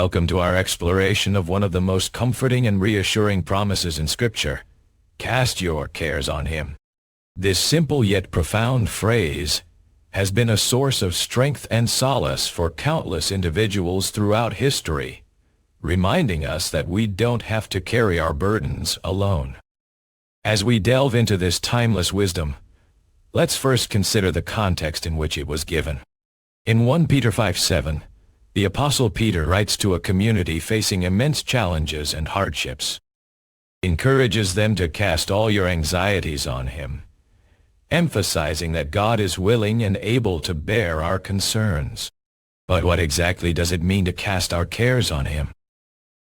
Welcome to our exploration of one of the most comforting and reassuring promises in Scripture. Cast your cares on Him. This simple yet profound phrase has been a source of strength and solace for countless individuals throughout history, reminding us that we don't have to carry our burdens alone. As we delve into this timeless wisdom, let's first consider the context in which it was given. In 1 Peter 5:7, the Apostle Peter writes to a community facing immense challenges and hardships. He encourages them to cast all your anxieties on Him, emphasizing that God is willing and able to bear our concerns. But what exactly does it mean to cast our cares on Him?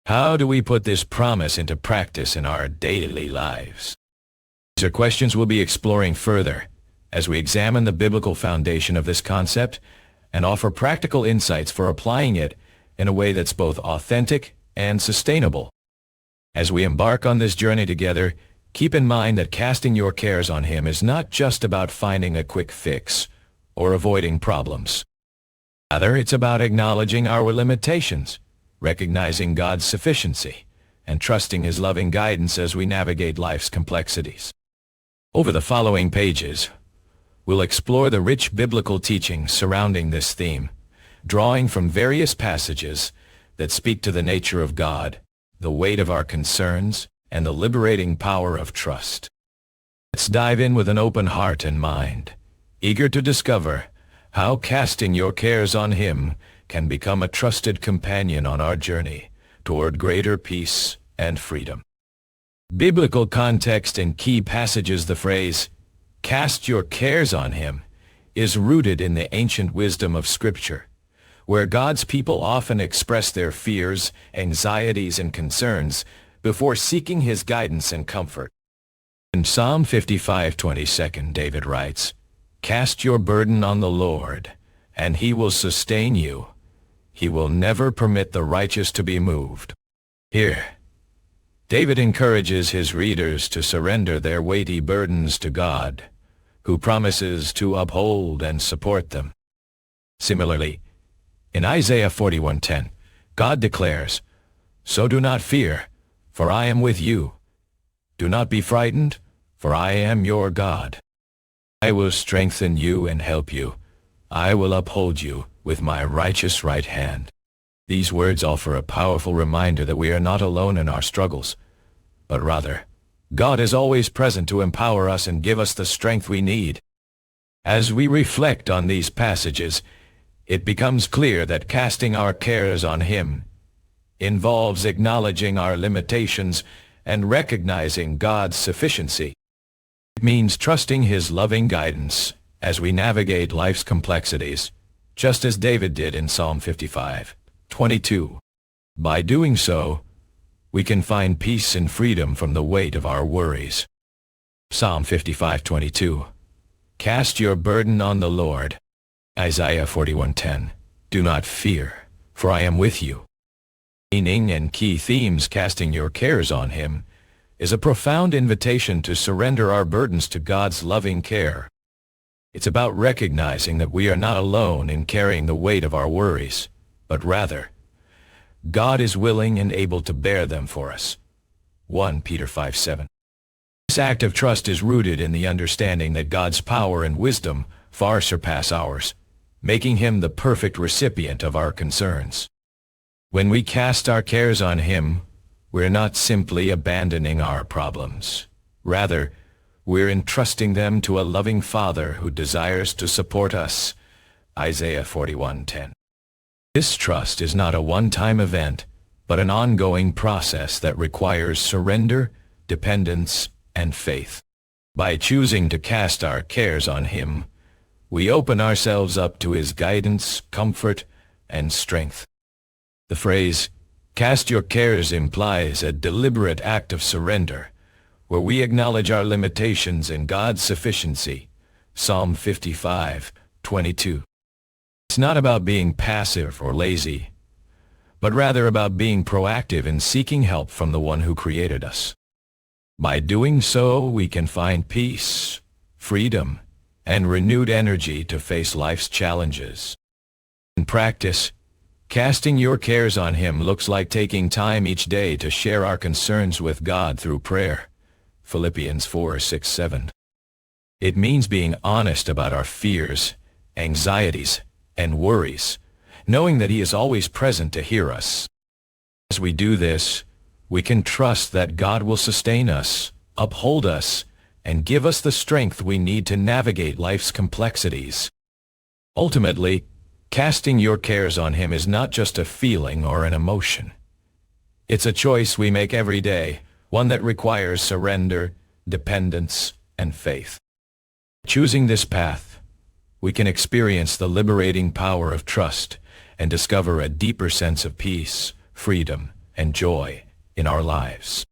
How do we put this promise into practice in our daily lives? These are questions we'll be exploring further as we examine the biblical foundation of this concept and offer practical insights for applying it in a way that's both authentic and sustainable. As we embark on this journey together, keep in mind that casting your cares on Him is not just about finding a quick fix or avoiding problems. Rather, it's about acknowledging our limitations, recognizing God's sufficiency, and trusting His loving guidance as we navigate life's complexities. Over the following pages, we'll explore the rich biblical teachings surrounding this theme, drawing from various passages that speak to the nature of God, the weight of our concerns, and the liberating power of trust. Let's dive in with an open heart and mind, eager to discover how casting your cares on Him can become a trusted companion on our journey toward greater peace and freedom. Biblical context and key passages. The phrase, "Cast your cares on Him," is rooted in the ancient wisdom of Scripture, where God's people often express their fears, anxieties, and concerns before seeking His guidance and comfort. In Psalm 55:22, David writes, "Cast your burden on the Lord, and He will sustain you. He will never permit the righteous to be moved." Here, David encourages his readers to surrender their weighty burdens to God, who promises to uphold and support them. Similarly, in Isaiah 41:10, God declares, "So do not fear, for I am with you. Do not be frightened, for I am your God. I will strengthen you and help you. I will uphold you with my righteous right hand." These words offer a powerful reminder that we are not alone in our struggles, but rather, God is always present to empower us and give us the strength we need. As we reflect on these passages, it becomes clear that casting our cares on Him involves acknowledging our limitations and recognizing God's sufficiency. It means trusting His loving guidance as we navigate life's complexities, just as David did in Psalm 55:22. By doing so, we can find peace and freedom from the weight of our worries. Psalm 55:22, "Cast your burden on the Lord." Isaiah 41:10, "Do not fear, for I am with you." Meaning and key themes. Casting your cares on Him is a profound invitation to surrender our burdens to God's loving care. It's about recognizing that we are not alone in carrying the weight of our worries, but rather, God is willing and able to bear them for us. 1 Peter 5:7. This act of trust is rooted in the understanding that God's power and wisdom far surpass ours, making Him the perfect recipient of our concerns. When we cast our cares on Him, we're not simply abandoning our problems. Rather, we're entrusting them to a loving Father who desires to support us. Isaiah 41:10. This trust is not a one-time event, but an ongoing process that requires surrender, dependence, and faith. By choosing to cast our cares on Him, we open ourselves up to His guidance, comfort, and strength. The phrase, "Cast your cares," implies a deliberate act of surrender, where we acknowledge our limitations and God's sufficiency. Psalm 55:22. It's not about being passive or lazy, but rather about being proactive in seeking help from the One who created us. By doing so, we can find peace, freedom, and renewed energy to face life's challenges. In practice, Casting your cares on Him looks like taking time each day to share our concerns with God through prayer. Philippians 4:6-7. It means being honest about our fears, anxieties, and worries, knowing that He is always present to hear us. As we do this, we can trust that God will sustain us, uphold us, and give us the strength we need to navigate life's complexities. Ultimately, casting your cares on Him is not just a feeling or an emotion. It's a choice we make every day, one that requires surrender, dependence, and faith. Choosing this path, we can experience the liberating power of trust and discover a deeper sense of peace, freedom, and joy in our lives.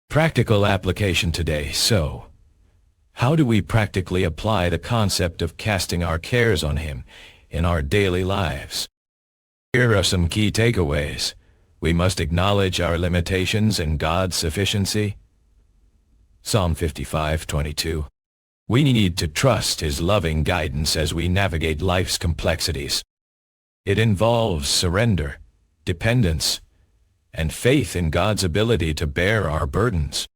Practical application today. So, how do we practically apply the concept of casting our cares on Him in our daily lives? Here are some key takeaways. We must acknowledge our limitations and God's sufficiency. Psalm 55:22. We need to trust His loving guidance as we navigate life's complexities. It involves surrender, dependence, and faith in God's ability to bear our burdens.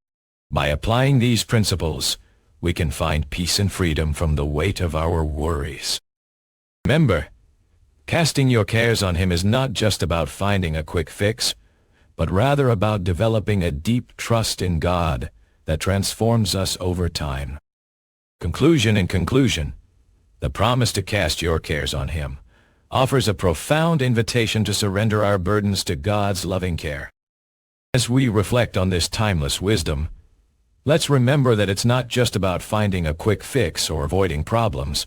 By applying these principles, we can find peace and freedom from the weight of our worries. Remember, casting your cares on Him is not just about finding a quick fix, but rather about developing a deep trust in God that transforms us over time. Conclusion. In conclusion, the promise to cast your cares on Him offers a profound invitation to surrender our burdens to God's loving care. As we reflect on this timeless wisdom, let's remember that it's not just about finding a quick fix or avoiding problems,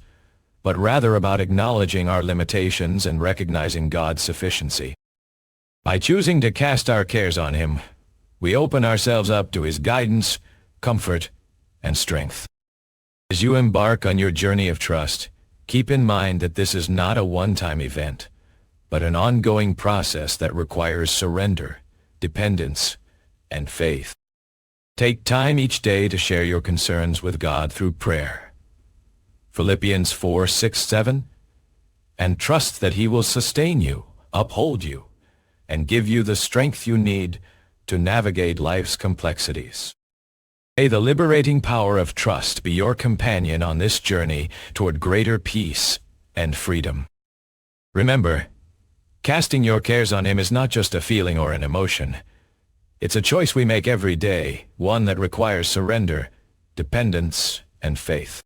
but rather about acknowledging our limitations and recognizing God's sufficiency. By choosing to cast our cares on Him, we open ourselves up to His guidance, comfort, and strength. As you embark on your journey of trust, keep in mind that this is not a one-time event, but an ongoing process that requires surrender, dependence, and faith. Take time each day to share your concerns with God through prayer. Philippians 4:6-7, and trust that He will sustain you, uphold you, and give you the strength you need to navigate life's complexities. May the liberating power of trust be your companion on this journey toward greater peace and freedom. Remember, casting your cares on Him is not just a feeling or an emotion. It's a choice we make every day, one that requires surrender, dependence, and faith.